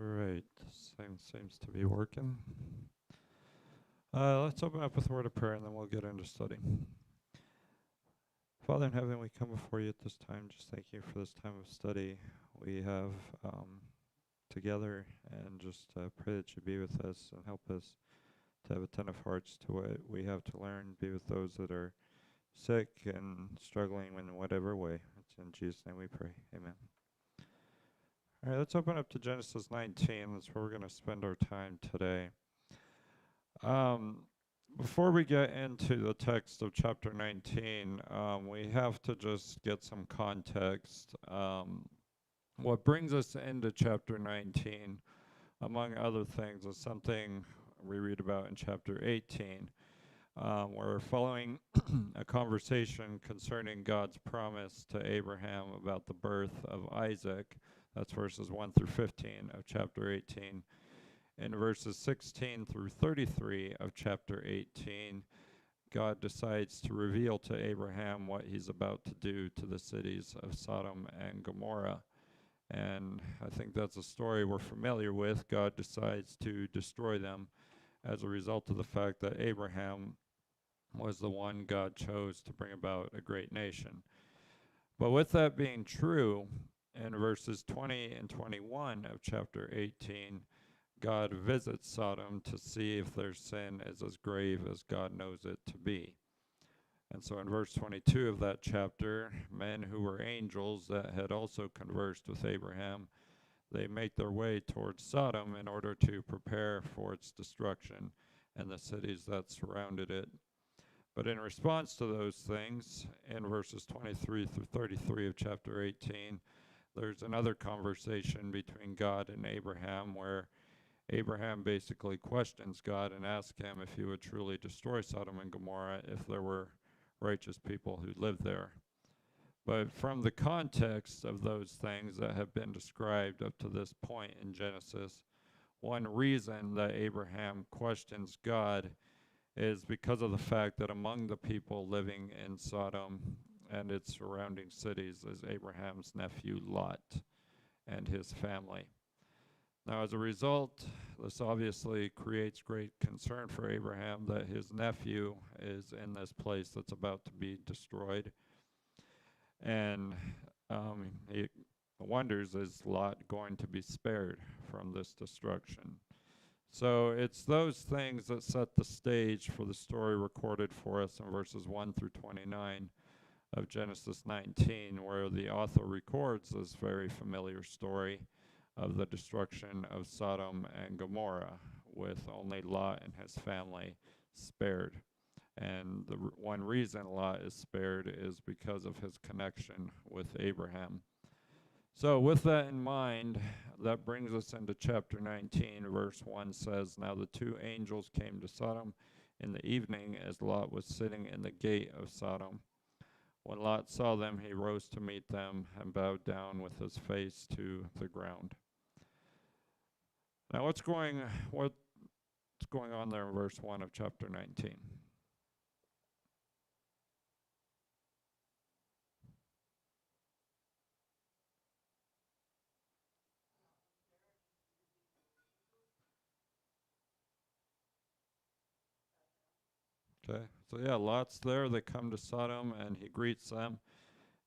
Right, seems to be working. Let's open up with a word of prayer and then we'll get into study. Father in heaven, we come before you at this time. Just thank you for this time of study we have together, and just pray that you be with us and help us to have attentive hearts to what we have to learn. Be with those that are sick and struggling in whatever way. It's in Jesus' name we pray. Amen. All right, let's open up to Genesis 19. That's where we're going to spend our time today. Before we get into the text of chapter 19, we have to just get some context. What brings us into chapter 19, among other things, is something we read about in chapter 18. We're following a conversation concerning God's promise to Abraham about the birth of Isaac. That's verses 1 through 15 of chapter 18. In verses 16 through 33 of chapter 18, God decides to reveal to Abraham what he's about to do to the cities of Sodom and Gomorrah. And I think that's a story we're familiar with. God decides to destroy them as a result of the fact that Abraham was the one God chose to bring about a great nation. But with that being true, in verses 20 and 21 of chapter 18, God visits Sodom to see if their sin is as grave as God knows it to be. And so in verse 22 of that chapter, men who were angels that had also conversed with Abraham, they make their way towards Sodom in order to prepare for its destruction and the cities that surrounded it. But in response to those things, in verses 23 through 33 of chapter 18, there's another conversation between God and Abraham where Abraham basically questions God and asks him if he would truly destroy Sodom and Gomorrah if there were righteous people who lived there. But from the context of those things that have been described up to this point in Genesis, one reason that Abraham questions God is because of the fact that among the people living in Sodom and its surrounding cities is Abraham's nephew Lot and his family. Now, as a result, this obviously creates great concern for Abraham that his nephew is in this place that's about to be destroyed. And he wonders, is Lot going to be spared from this destruction? So it's those things that set the stage for the story recorded for us in verses 1 through 29 of Genesis 19, where the author records this very familiar story of the destruction of Sodom and Gomorrah, with only Lot and his family spared. And the one reason Lot is spared is because of his connection with Abraham. So with that in mind, that brings us into chapter 19. Verse 1 says, "Now the two angels came to Sodom in the evening as Lot was sitting in the gate of Sodom. When Lot saw them, he rose to meet them and bowed down with his face to the ground." Now what's going on there in verse 1 of chapter 19? Okay, so yeah, Lot's there. They come to Sodom and he greets them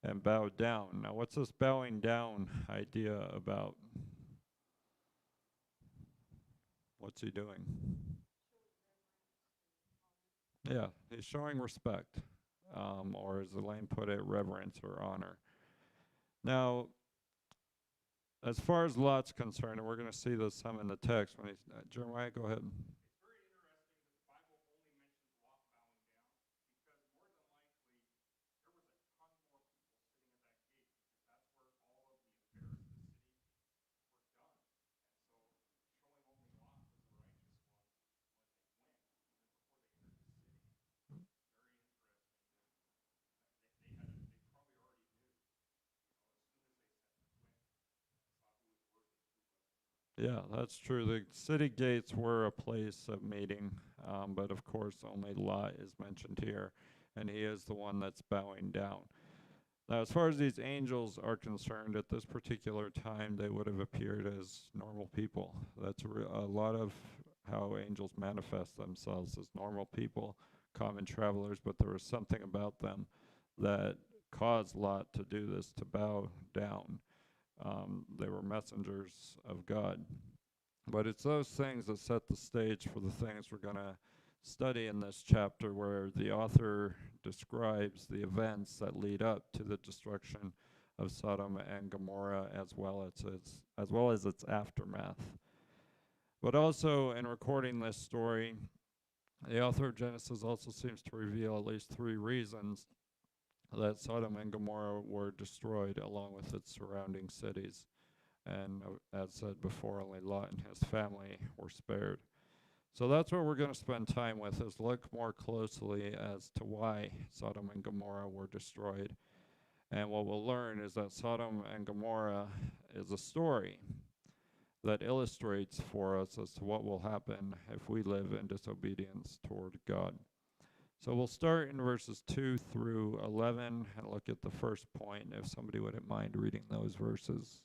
and bowed down. Now what's this bowing down idea about? What's he doing? Yeah, he's showing respect, or as Elaine put it, reverence or honor. Now, as far as Lot's concerned, and we're going to see this some in the text, when he's, Jeremiah, go ahead. Yeah, that's true. The city gates were a place of meeting, but of course only Lot is mentioned here, and he is the one that's bowing down. Now, as far as these angels are concerned, at this particular time, they would have appeared as normal people. That's a lot of how angels manifest themselves as normal people, common travelers, but there was something about them that caused Lot to do this, to bow down. They were messengers of God. But it's those things that set the stage for the things we're going to study in this chapter, where the author describes the events that lead up to the destruction of Sodom and Gomorrah, as well as its aftermath. But also, in recording this story, the author of Genesis also seems to reveal at least 3 reasons that Sodom and Gomorrah were destroyed, along with its surrounding cities. And as said before, only Lot and his family were spared. So that's what we're going to spend time with, is look more closely as to why Sodom and Gomorrah were destroyed. And what we'll learn is that Sodom and Gomorrah is a story that illustrates for us as to what will happen if we live in disobedience toward God. So we'll start in verses 2 through 11 and look at the first point, if somebody wouldn't mind reading those verses.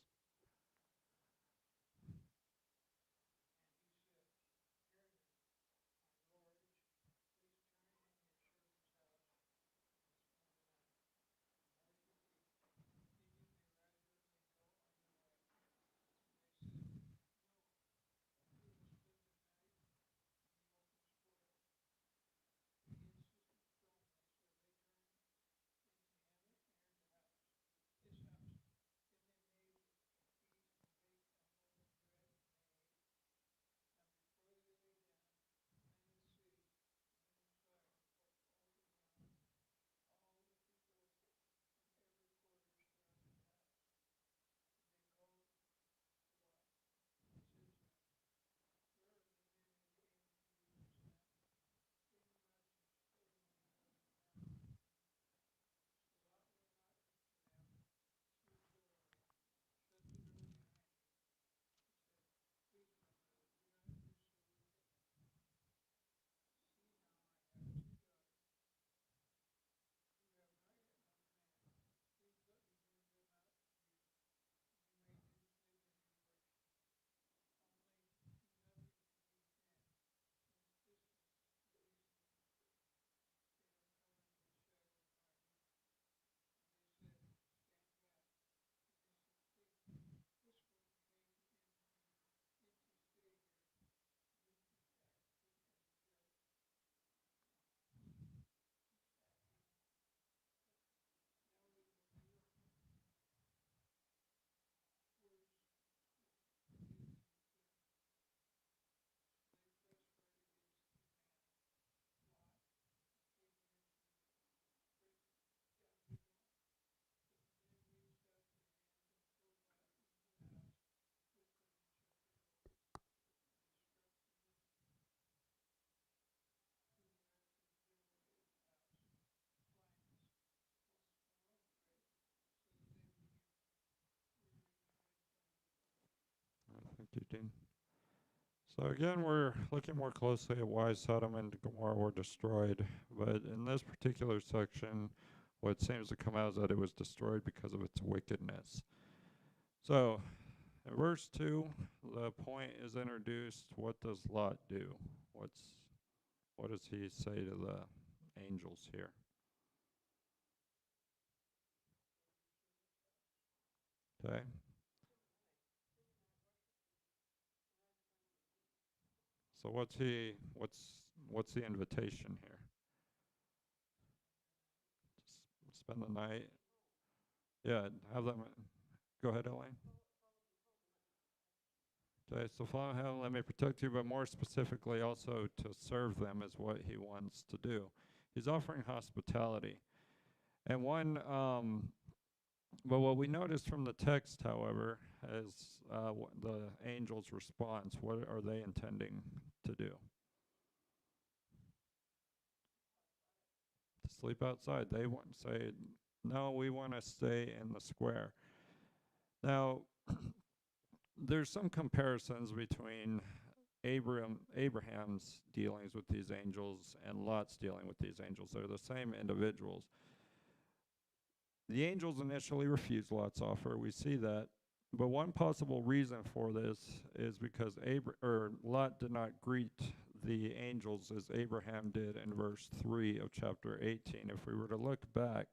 Thank you, Dean. So again, we're looking more closely at why Sodom and Gomorrah were destroyed. But in this particular section, what seems to come out is that it was destroyed because of its wickedness. So in verse 2, the point is introduced. What does Lot do? What does he say to the angels here? Okay. So what's the invitation here? Spend the night. Yeah, have them. Go ahead, Elaine. Okay, so follow him, let me protect you, but more specifically also to serve them is what he wants to do. He's offering hospitality. And but what we notice from the text, however, is the angel's response. What are they intending to do? To sleep outside. They want to say, no, we want to stay in the square. Now, there's some comparisons between Abraham's dealings with these angels and Lot's dealing with these angels. They're the same individuals. The angels initially refused Lot's offer. We see that. But one possible reason for this is because Lot did not greet the angels as Abraham did in verse 3 of chapter 18. If we were to look back,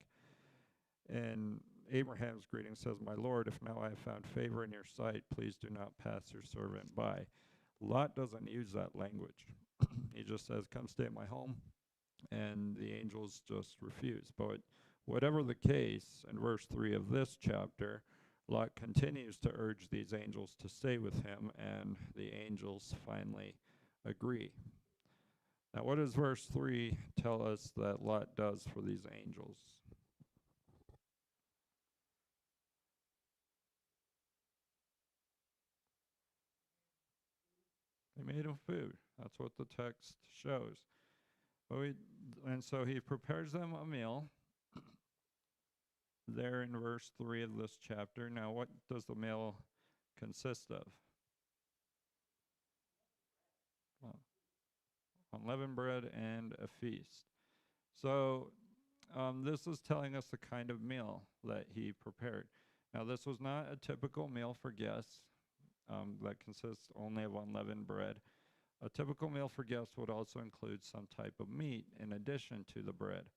and Abraham's greeting says, "My Lord, if now I have found favor in your sight, please do not pass your servant by." Lot doesn't use that language. He just says, "Come stay at my home." And the angels just refuse. But whatever the case, in verse 3 of this chapter, Lot continues to urge these angels to stay with him, and the angels finally agree. Now, what does verse 3 tell us that Lot does for these angels? They made him food. That's what the text shows. And so he prepares them a meal there in verse 3 of this chapter. Now, what does the meal consist of? Well, unleavened bread and a feast. So this is telling us the kind of meal that he prepared. Now, this was not a typical meal for guests that consists only of unleavened bread. A typical meal for guests would also include some type of meat in addition to the bread.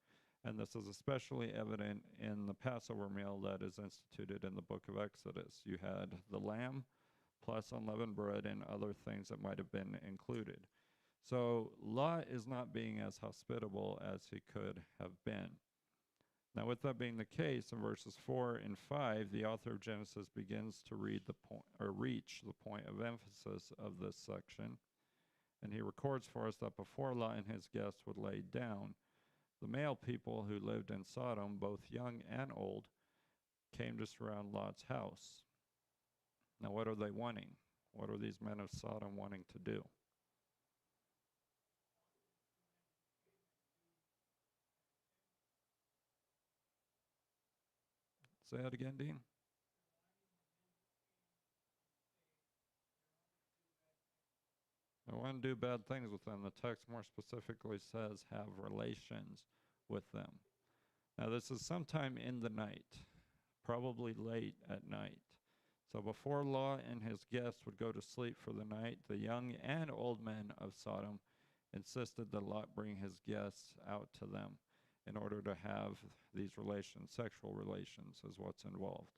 And this is especially evident in the Passover meal that is instituted in the book of Exodus. You had the lamb plus unleavened bread and other things that might have been included. So Lot is not being as hospitable as he could have been. Now, with that being the case, in verses 4 and 5, the author of Genesis begins to reach the point of emphasis of this section. And he records for us that before Lot and his guests would lay down, the male people who lived in Sodom, both young and old, came to surround Lot's house. Now, what are they wanting? What are these men of Sodom wanting to do? Say that again, Dean. They want to do bad things with them. The text more specifically says have relations with them. Now, this is sometime in the night, probably late at night. So before Lot and his guests would go to sleep for the night, the young and old men of Sodom insisted that Lot bring his guests out to them in order to have these relations. Sexual relations is what's involved.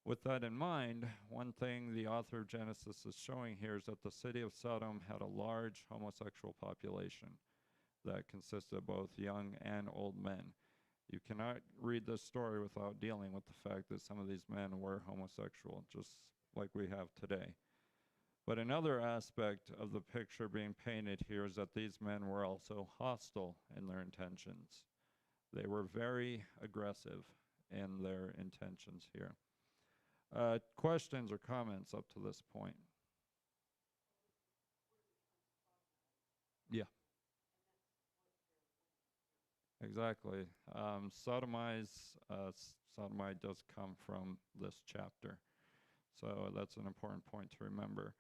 With that in mind, one thing the author of Genesis is showing here is that the city of Sodom had a large homosexual population that consisted of both young and old men. You cannot read this story without dealing with the fact that some of these men were homosexual, just like we have today. But another aspect of the picture being painted here is that these men were also hostile in their intentions. They were very aggressive in their intentions here. Questions or comments up to this point? Yeah, exactly. Sodomite does come from this chapter. So that's an important point to remember.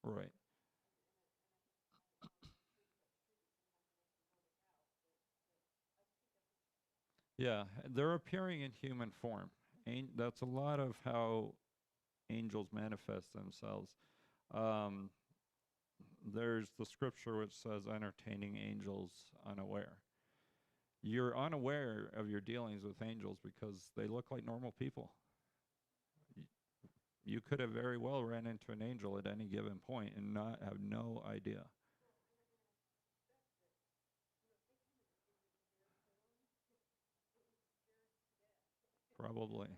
Right. Yeah, they're appearing in human form. That's a lot of how angels manifest themselves. Um, there's the scripture which says, entertaining angels unaware. You're unaware of your dealings with angels because they look like normal people. You could have very well ran into an angel at any given point and not have no idea. Probably.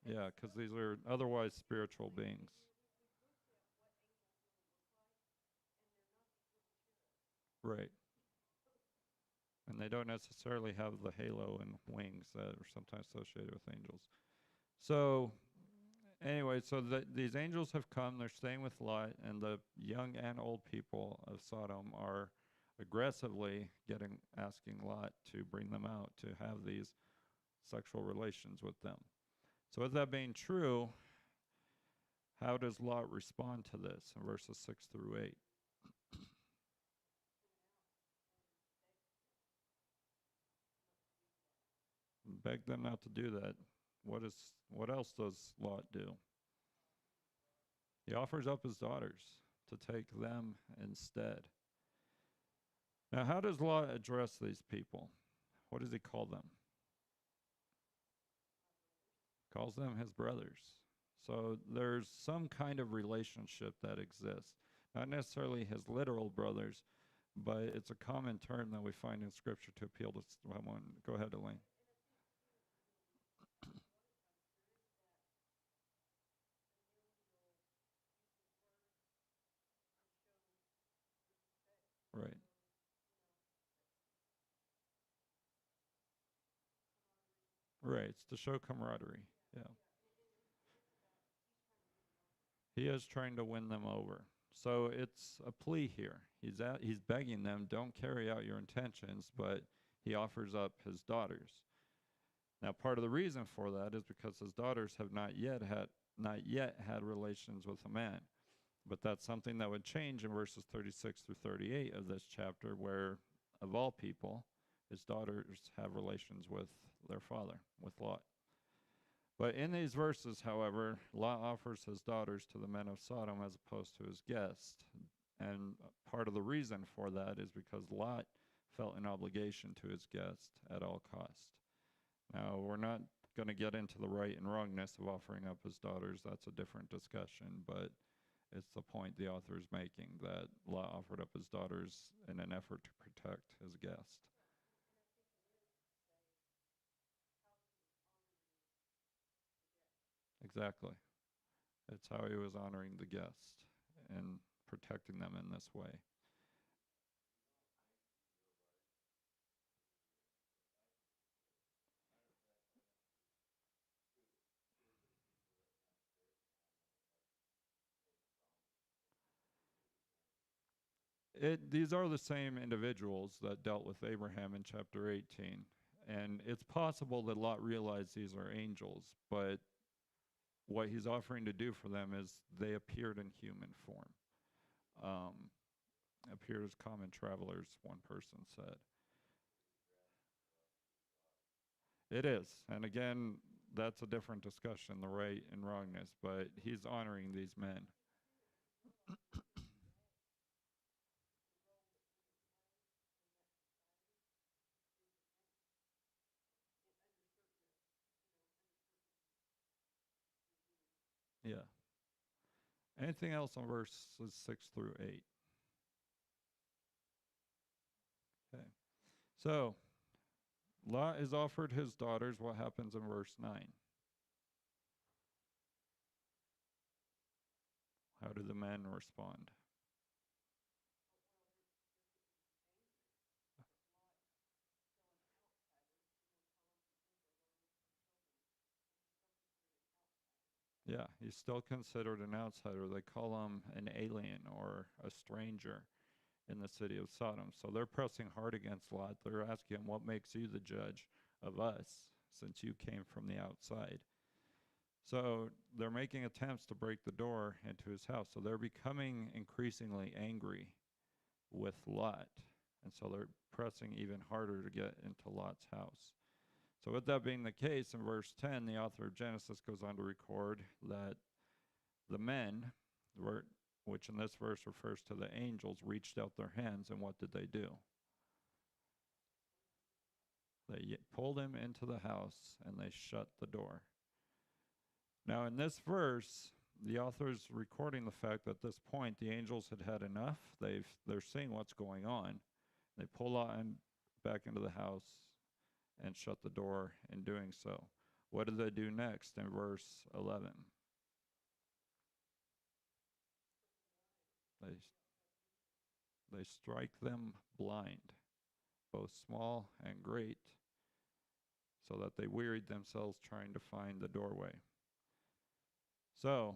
Yeah, because these are otherwise spiritual beings. Right. And they don't necessarily have the halo and wings that are sometimes associated with angels. So, anyway, so these angels have come, they're staying with Lot, and the young and old people of Sodom are aggressively asking Lot to bring them out to have these sexual relations with them. So with that being true, How does Lot respond to this in verses 6 through 8? Beg them not to do that. What else does Lot do? He offers up his daughters to take them instead. Now, how does Lot address these people? What does he call them? Calls them his brothers. So there's some kind of relationship that exists. Not necessarily his literal brothers, but it's a common term that we find in Scripture to appeal to someone. Go ahead, Elaine. Right. Right. It's to show camaraderie. Yeah. He is trying to win them over. So it's a plea here. He's begging them, don't carry out your intentions, but he offers up his daughters. Now, part of the reason for that is because his daughters have not yet had relations with a man. But that's something that would change in verses 36 through 38 of this chapter, where, of all people, his daughters have relations with their father, with Lot. But in these verses, however, Lot offers his daughters to the men of Sodom as opposed to his guest. And part of the reason for that is because Lot felt an obligation to his guest at all cost. Now, we're not going to get into the right and wrongness of offering up his daughters. That's a different discussion, but it's the point the author is making, that Lot offered up his daughters in an effort to protect his guest. Exactly. It's how he was honoring the guest and protecting them in this way. These are the same individuals that dealt with Abraham in chapter 18. And it's possible that Lot realized these are angels, but what he's offering to do for them is they appeared in human form. Um, appeared as common travelers, one person said. It is. And again, that's a different discussion, the right and wrongness, but he's honoring these men. Yeah. Anything else on verses 6 through 8? Okay. So, Lot is offered his daughters. What happens in verse 9? How do the men respond? Yeah, he's still considered an outsider. They call him an alien or a stranger in the city of Sodom. So they're pressing hard against Lot. They're asking him, what makes you the judge of us, since you came from the outside? So they're making attempts to break the door into his house. So they're becoming increasingly angry with Lot. And so they're pressing even harder to get into Lot's house. So with that being the case, in verse 10, the author of Genesis goes on to record that the men, which in this verse refers to the angels, reached out their hands, and what did they do? They pulled him into the house, and they shut the door. Now, in this verse, the author is recording the fact that at this point, the angels had had enough. They're seeing what's going on. They pull on back into the house and shut the door in doing so. What do they do next in verse 11? They, they strike them blind, both small and great, so that they wearied themselves trying to find the doorway. So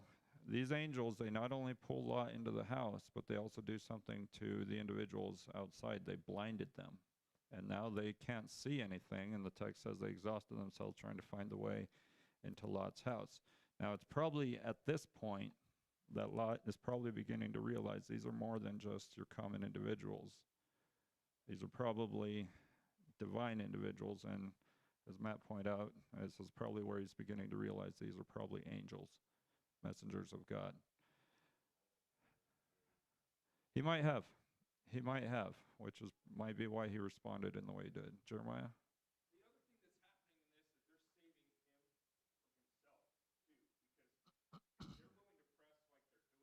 these angels, they not only pull Lot into the house, but they also do something to the individuals outside. They blinded them. And now they can't see anything. And the text says they exhausted themselves trying to find the way into Lot's house. Now, it's probably at this point that Lot is probably beginning to realize these are more than just your common individuals. These are probably divine individuals, and as Matt pointed out, this is probably where he's beginning to realize these are probably angels, messengers of God. He might have, which might be why he responded in the way he did. Jeremiah? The other thing that's happening in this is they're saving him from himself, too, because if they're willing to press like they're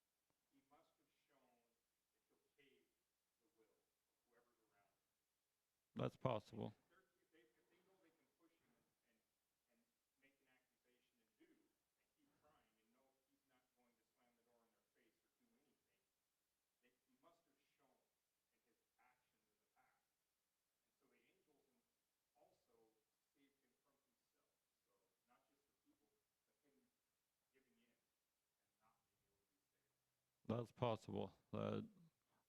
doing it, he must have shown that he'll cave the will of whoever's around him. That's possible. If they know they can push him and make an accusation and keep trying and know he's not going to slam the door in their face or do anything, he must have shown in his actions in the past. And so the angels also saved him from himself. So not just the people, but him giving in and not being able to be saved. That's possible.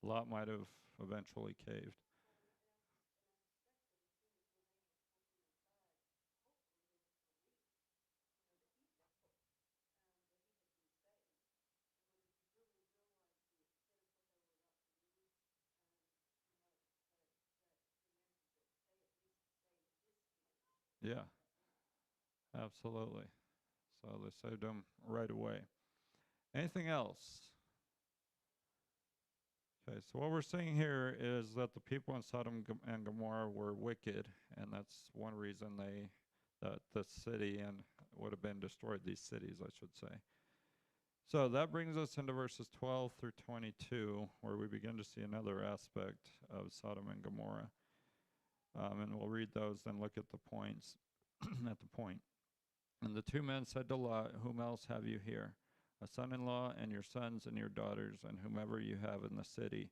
Lot might have eventually caved. Yeah, absolutely. So they saved him right away. Anything else? Okay, so what we're seeing here is that the people in Sodom and Gomorrah were wicked, and that's one reason that the city and would have been destroyed, these cities, I should say. So that brings us into verses 12 through 22, where we begin to see another aspect of Sodom and Gomorrah. And we'll read those, then look at the points at the point. And the two men said to Lot, whom else have you here? A son-in-law and your sons and your daughters, and whomever you have in the city.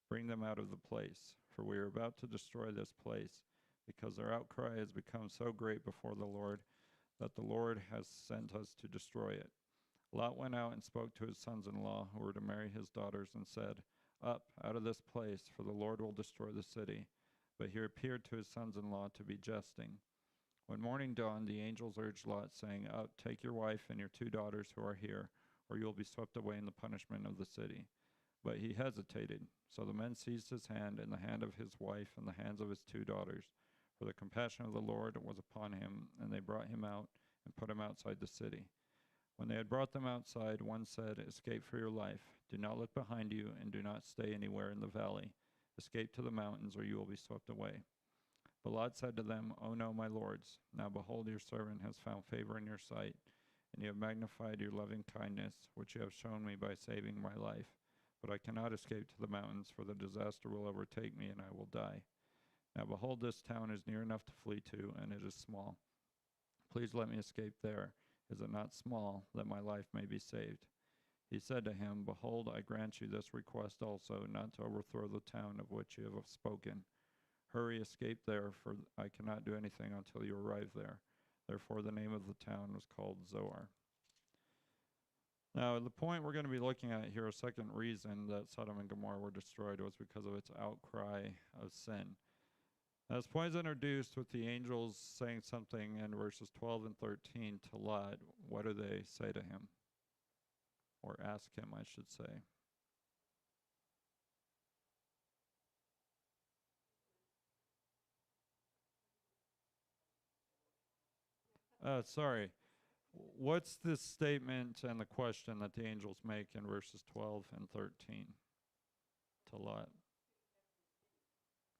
Bring them out of the place, for we are about to destroy this place, because their outcry has become so great before the Lord, that the Lord has sent us to destroy it. Lot went out and spoke to his sons-in-law, who were to marry his daughters, and said, Up, out of this place, for the Lord will destroy the city. But he appeared to his sons-in-law to be jesting. When morning dawned, the angels urged Lot, saying, Up, take your wife and your 2 daughters who are here, or you will be swept away in the punishment of the city. But he hesitated. So the men seized his hand and the hand of his wife and the hands of his 2 daughters. For the compassion of the Lord was upon him, and they brought him out and put him outside the city. When they had brought them outside, one said, Escape for your life. Do not look behind you, and do not stay anywhere in the valley. Escape to the mountains, or you will be swept away. But Lot said to them, O no, my lords. Now behold, your servant has found favor in your sight, and you have magnified your loving kindness, which you have shown me by saving my life. But I cannot escape to the mountains, for the disaster will overtake me, and I will die. Now behold, this town is near enough to flee to, and it is small. Please let me escape there. Is it not small, that my life may be saved? He said to him, Behold, I grant you this request also, not to overthrow the town of which you have spoken. Hurry, escape there, for I cannot do anything until you arrive there. Therefore the name of the town was called Zoar. Now, the point we're going to be looking at here, a second reason that Sodom and Gomorrah were destroyed was because of its outcry of sin. As point is introduced with the angels saying something in verses 12 and 13 to Lot, what do they say to him? Or ask him, I should say. Sorry. What's this statement and the question that the angels make in verses 12 and 13 to Lot?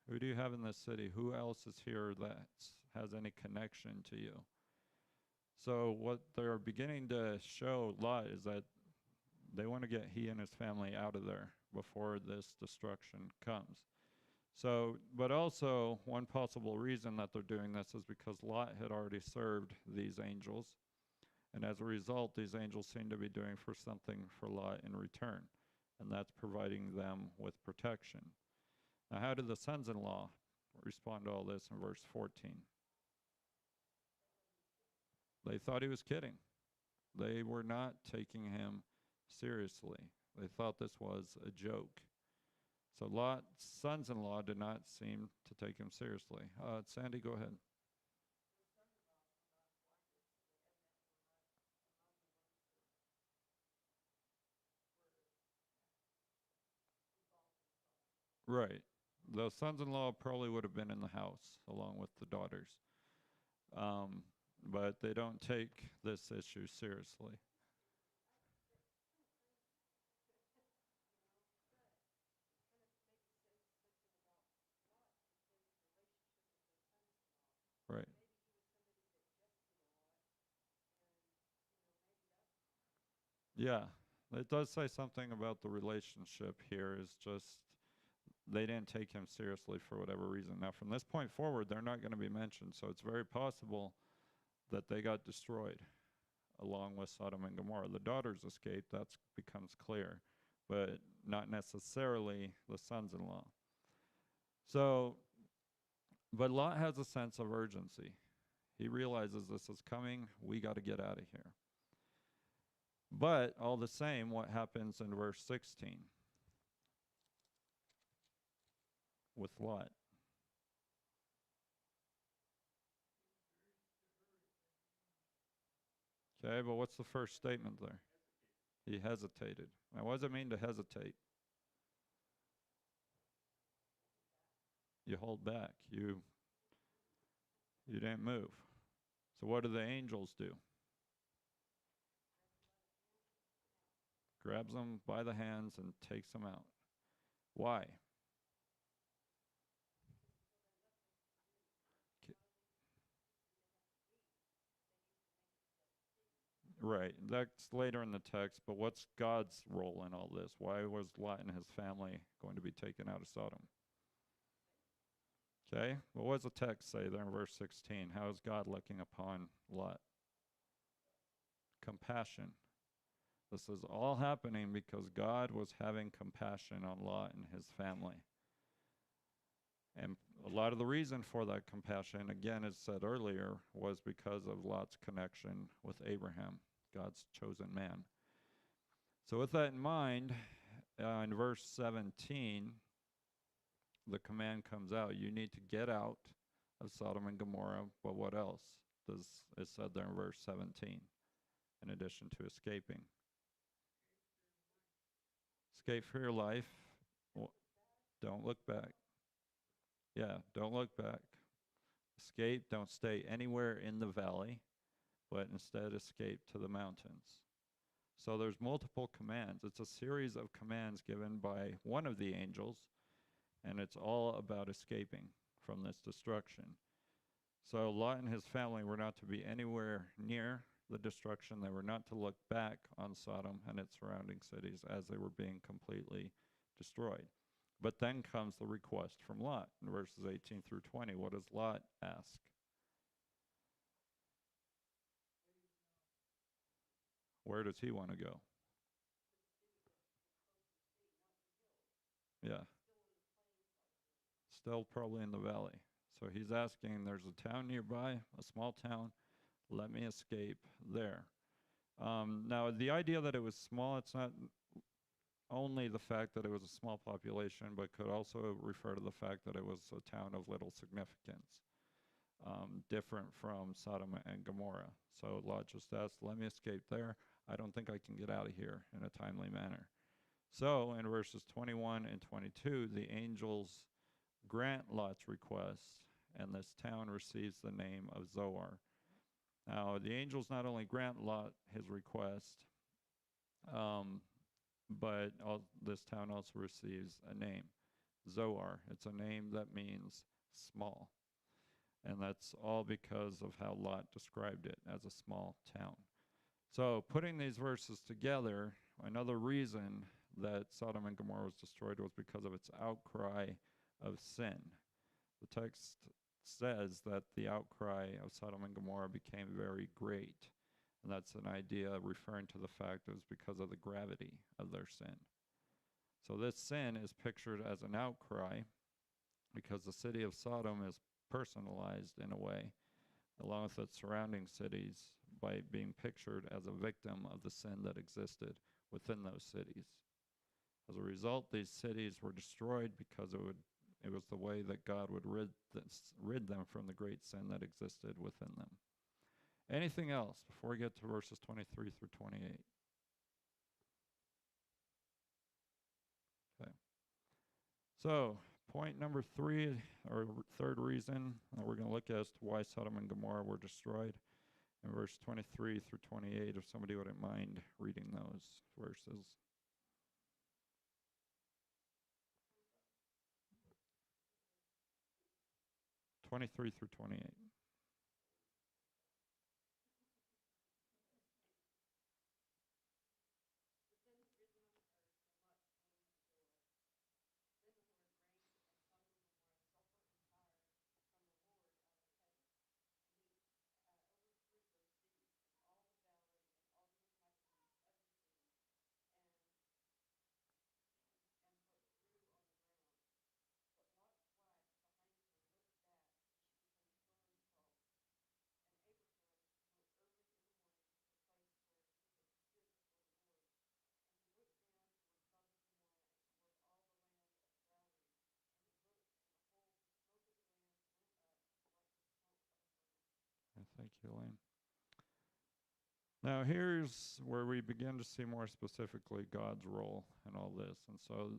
Who do you have in this city? Who else is here that has any connection to you? So what they're beginning to show Lot is that they want to get he and his family out of there before this destruction comes. So, but also one possible reason that they're doing this is because Lot had already served these angels. And as a result, these angels seem to be doing for something for Lot in return. And that's providing them with protection. Now, how did the sons-in-law respond to all this in verse 14? They thought he was kidding. They were not taking him seriously. They thought this was a joke. So Lot's sons-in-law did not seem to take him seriously. Sandy, go ahead. Right. The sons-in-law probably would have been in the house along with the daughters. Um, but they don't take this issue seriously. Right. Yeah. It does say something about the relationship here is just they didn't take him seriously for whatever reason. Now, from this point forward, they're not going to be mentioned, so it's very possible that they got destroyed along with Sodom and Gomorrah. The daughters escaped, that becomes clear, but not necessarily the sons-in-law. So, but Lot has a sense of urgency. He realizes this is coming, we got to get out of here. But all the same, what happens in verse 16 with Lot? Okay, but what's the first statement there? He hesitated. Now, what does it mean to hesitate? You hold back. You didn't move. So what do the angels do? Grabs them by the hands and takes them out. Why? Right. That's later in the text, but what's God's role in all this? Why was Lot and his family going to be taken out of Sodom? Okay. Well, what does the text say there in verse 16? How is God looking upon Lot? Compassion. This is all happening because God was having compassion on Lot and his family. And a lot of the reason for that compassion, again, as said earlier, was because of Lot's connection with Abraham, God's chosen man. So with that in mind, in verse 17, the command comes out, you need to get out of Sodom and Gomorrah, but what else does it said there in verse 17, in addition to escaping? Escape for your life. Don't look back. Yeah, don't look back. Escape, don't stay anywhere in the valley, but instead escape to the mountains. So there's multiple commands. It's a series of commands given by one of the angels, and it's all about escaping from this destruction. So Lot and his family were not to be anywhere near the destruction. They were not to look back on Sodom and its surrounding cities as they were being completely destroyed. But then comes the request from Lot in verses 18 through 20. What does Lot ask? Where does he want to go? Yeah. Still probably in the valley. So he's asking, there's a town nearby, a small town, let me escape there. Now, the idea that it was small, it's not only the fact that it was a small population, but could also refer to the fact that it was a town of little significance, different from Sodom and Gomorrah. So Lot just asked, let me escape there. I don't think I can get out of here in a timely manner. So in verses 21 and 22, the angels grant Lot's request, and this town receives the name of Zoar. Now, the angels not only grant Lot his request, but this town also receives a name, Zoar. It's a name that means small. And that's all because of how Lot described it as a small town. So putting these verses together, another reason that Sodom and Gomorrah was destroyed was because of its outcry of sin. The text says that the outcry of Sodom and Gomorrah became very great. And that's an idea referring to the fact it was because of the gravity of their sin. So this sin is pictured as an outcry because the city of Sodom is personalized in a way, along with its surrounding cities, by being pictured as a victim of the sin that existed within those cities. As a result, these cities were destroyed because it was the way that God would rid them from the great sin that existed within them. Anything else before we get to verses 23 through 28? Okay. So, point number 3, or third reason that we're going to look at as to why Sodom and Gomorrah were destroyed in verse 23 through 28, if somebody wouldn't mind reading those verses. 23 through 28. Thank you, Elaine. Now, here's where we begin to see more specifically God's role in all this. And so,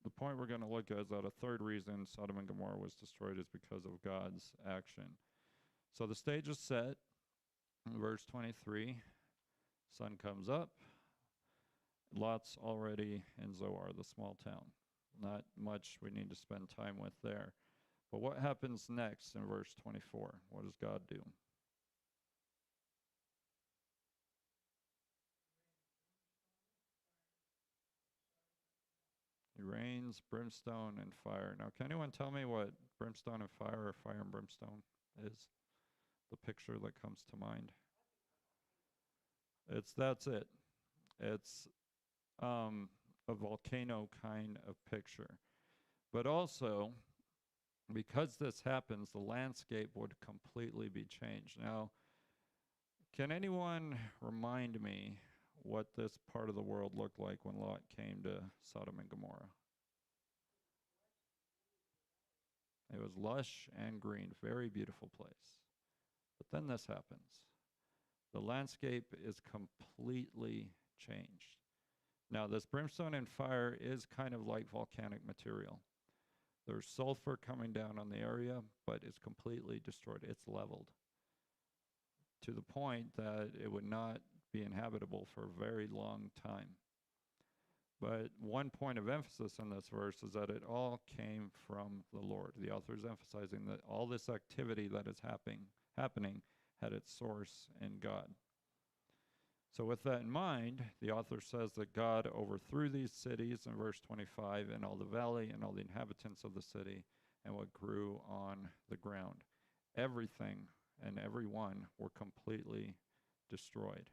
the point we're going to look at is that a third reason Sodom and Gomorrah was destroyed is because of God's action. So, the stage is set. In verse 23, sun comes up. Lot's already in Zoar, the small town. Not much we need to spend time with there. But what happens next in verse 24? What does God do? He rains brimstone and fire. Now, can anyone tell me what brimstone and fire, or fire and brimstone is? The picture that comes to mind. That's it. It's a volcano kind of picture. But also, because this happens, the landscape would completely be changed. Now, can anyone remind me what this part of the world looked like when Lot came to Sodom and Gomorrah? It was lush and green, very beautiful place. But then this happens. The landscape is completely changed. Now, this brimstone and fire is kind of like volcanic material. There's sulfur coming down on the area, but it's completely destroyed. It's leveled to the point that it would not be inhabitable for a very long time. But one point of emphasis in this verse is that it all came from the Lord. The author is emphasizing that all this activity that is happening had its source in God. So with that in mind, the author says that God overthrew these cities in verse 25 and all the valley and all the inhabitants of the city and what grew on the ground. Everything and everyone were completely destroyed.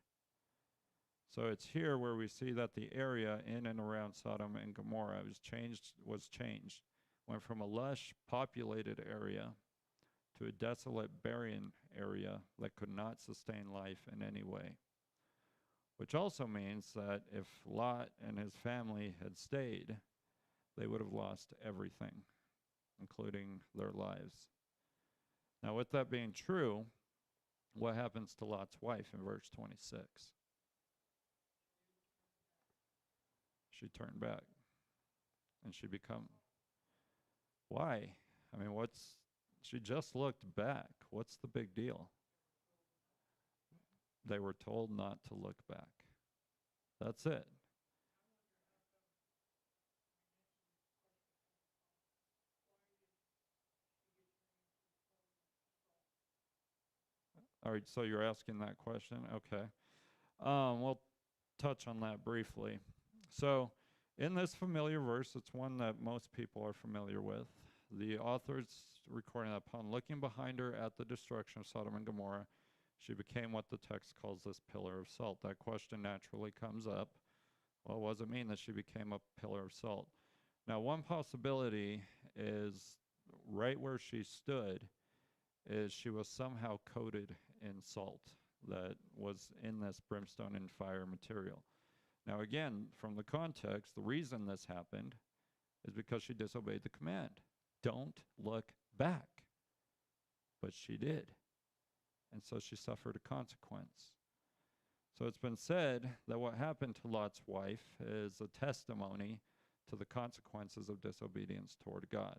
So it's here where we see that the area in and around Sodom and Gomorrah was changed. Went from a lush, populated area to a desolate, barren area that could not sustain life in any way. Which also means that if Lot and his family had stayed, they would have lost everything, including their lives. Now, with that being true, what happens to Lot's wife in verse 26? She turned back and she become. Why? I mean, she just looked back. What's the big deal? They were told not to look back. That's it. All right, so you're asking that question? Okay. We'll touch on that briefly. So, in this familiar verse, it's one that most people are familiar with. The author's recording that upon looking behind her at the destruction of Sodom and Gomorrah, she became what the text calls this pillar of salt. That question naturally comes up. Well, what does it mean that she became a pillar of salt? Now, one possibility is right where she stood is she was somehow coated in salt that was in this brimstone and fire material. Now, again, from the context, the reason this happened is because she disobeyed the command. Don't look back. But she did. And so she suffered a consequence. So it's been said that what happened to Lot's wife is a testimony to the consequences of disobedience toward God.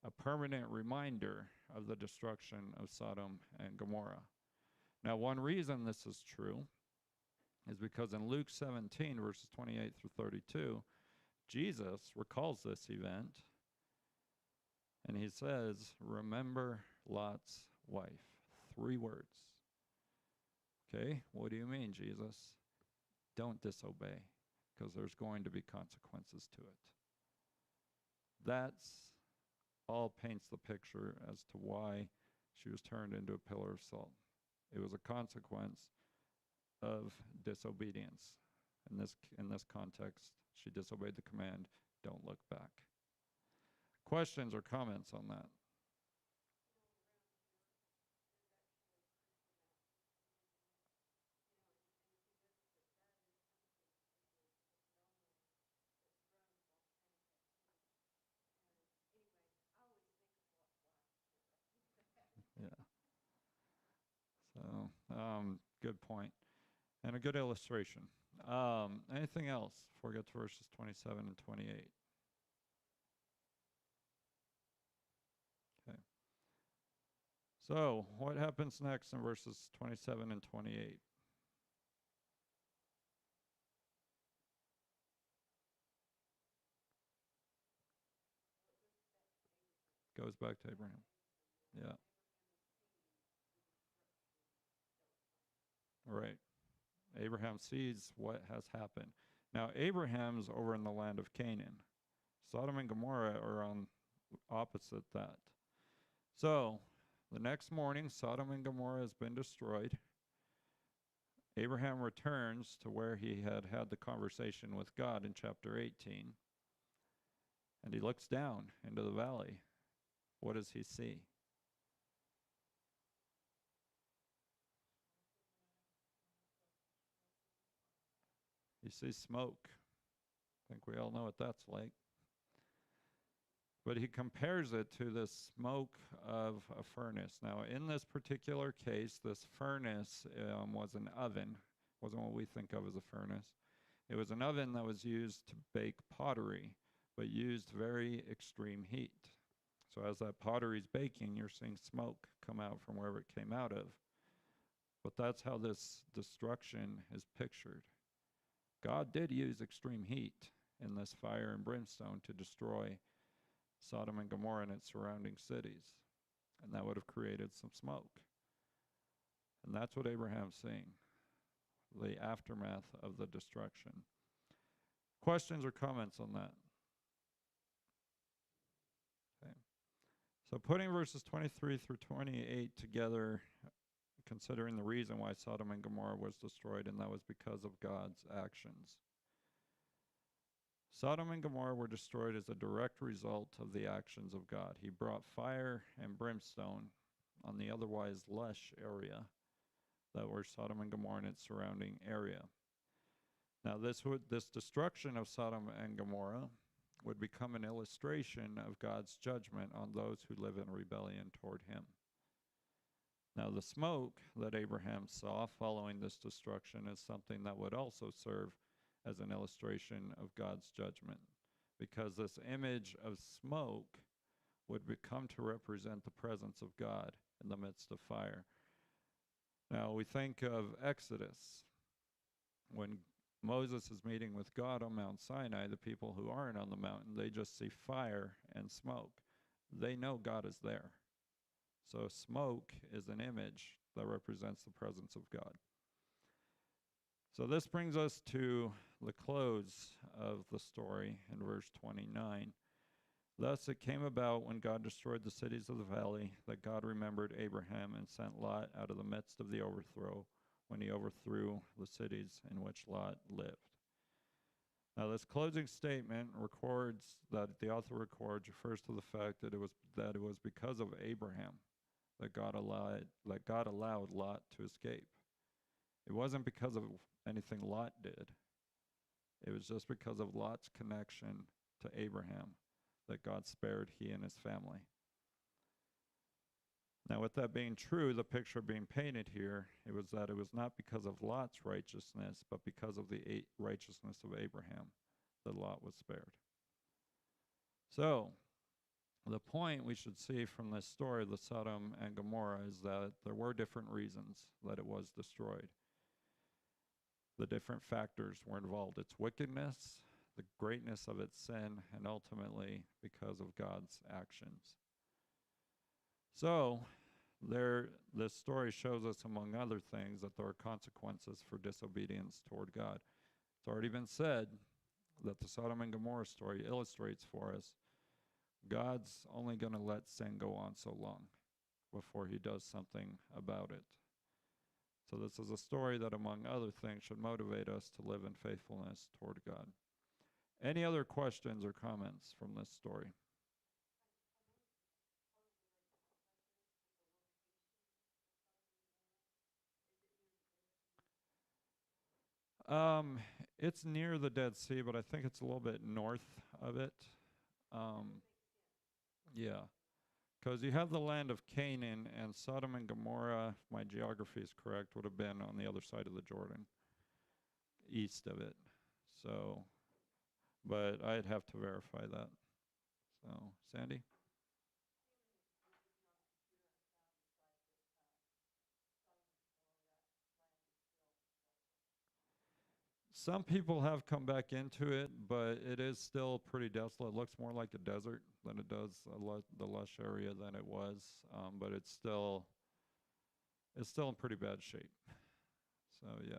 A permanent reminder of the destruction of Sodom and Gomorrah. Now, one reason this is true is because in Luke 17, verses 28 through 32, Jesus recalls this event, and he says, remember Lot's wife. 3 words. Okay, what do you mean, Jesus? Don't disobey, because there's going to be consequences to it. That's all paints the picture as to why she was turned into a pillar of salt. It was a consequence of disobedience. In this context, she disobeyed the command, don't look back. Questions or comments on that? Yeah. So, good point. And a good illustration. Anything else before we get to verses 27 and 28? Okay. So, what happens next in verses 27 and 28? Goes back to Abraham. Yeah. Right. Abraham sees what has happened. Now, Abraham's over in the land of Canaan. Sodom and Gomorrah are on opposite that. So, the next morning, Sodom and Gomorrah has been destroyed. Abraham returns to where he had had the conversation with God in chapter 18. And he looks down into the valley. What does he see? He sees smoke. I think we all know what that's like. But he compares it to the smoke of a furnace. Now, in this particular case, this furnace was an oven. It wasn't what we think of as a furnace. It was an oven that was used to bake pottery, but used very extreme heat. So as that pottery's baking, you're seeing smoke come out from wherever it came out of. But that's how this destruction is pictured. God did use extreme heat in this fire and brimstone to destroy Sodom and Gomorrah and its surrounding cities. And that would have created some smoke. And that's what Abraham's seeing, the aftermath of the destruction. Questions or comments on that? Okay. So putting verses 23 through 28 together, considering the reason why Sodom and Gomorrah was destroyed, and that was because of God's actions. Sodom and Gomorrah were destroyed as a direct result of the actions of God. He brought fire and brimstone on the otherwise lush area that were Sodom and Gomorrah and its surrounding area. Now, this destruction of Sodom and Gomorrah would become an illustration of God's judgment on those who live in rebellion toward him. Now, the smoke that Abraham saw following this destruction is something that would also serve as an illustration of God's judgment, because this image of smoke would become to represent the presence of God in the midst of fire. Now, we think of Exodus. When Moses is meeting with God on Mount Sinai, the people who aren't on the mountain, they just see fire and smoke. They know God is there. So smoke is an image that represents the presence of God. So this brings us to the close of the story in verse 29. Thus it came about when God destroyed the cities of the valley that God remembered Abraham and sent Lot out of the midst of the overthrow when he overthrew the cities in which Lot lived. Now this closing statement records that the author records refers to the fact that it was because of Abraham that God allowed Lot to escape. It wasn't because of anything Lot did. It was just because of Lot's connection to Abraham that God spared he and his family. Now, with that being true, the picture being painted here, it was not because of Lot's righteousness, but because of the righteousness of Abraham that Lot was spared. So, the point we should see from this story, the Sodom and Gomorrah, is that there were different reasons that it was destroyed. The different factors were involved: its wickedness, the greatness of its sin, and ultimately because of God's actions. So, this story shows us, among other things, that there are consequences for disobedience toward God. It's already been said that the Sodom and Gomorrah story illustrates for us God's only going to let sin go on so long before he does something about it. So this is a story that, among other things, should motivate us to live in faithfulness toward God. Any other questions or comments from this story? Um, it's near the Dead Sea, but I think it's a little bit north of it. Um, yeah, because you have the land of Canaan, and Sodom and Gomorrah, if my geography is correct, would have been on the other side of the Jordan, east of it. So, but I'd have to verify that. So, Sandy? Some people have come back into it, but it is still pretty desolate. It looks more like a desert than it does the lush area than it was, but it's still in pretty bad shape. So yeah.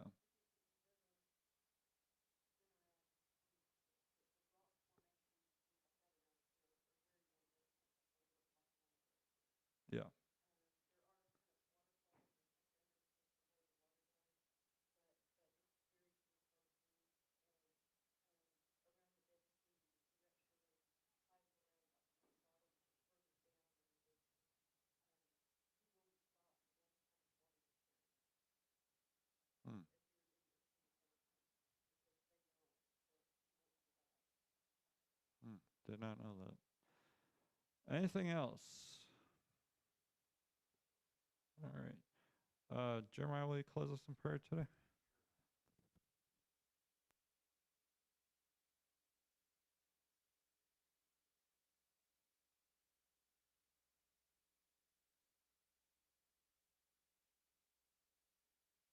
Yeah. Hmm. Hmm. Did not know that. Anything else? All right. Jeremiah, will you close us in prayer today?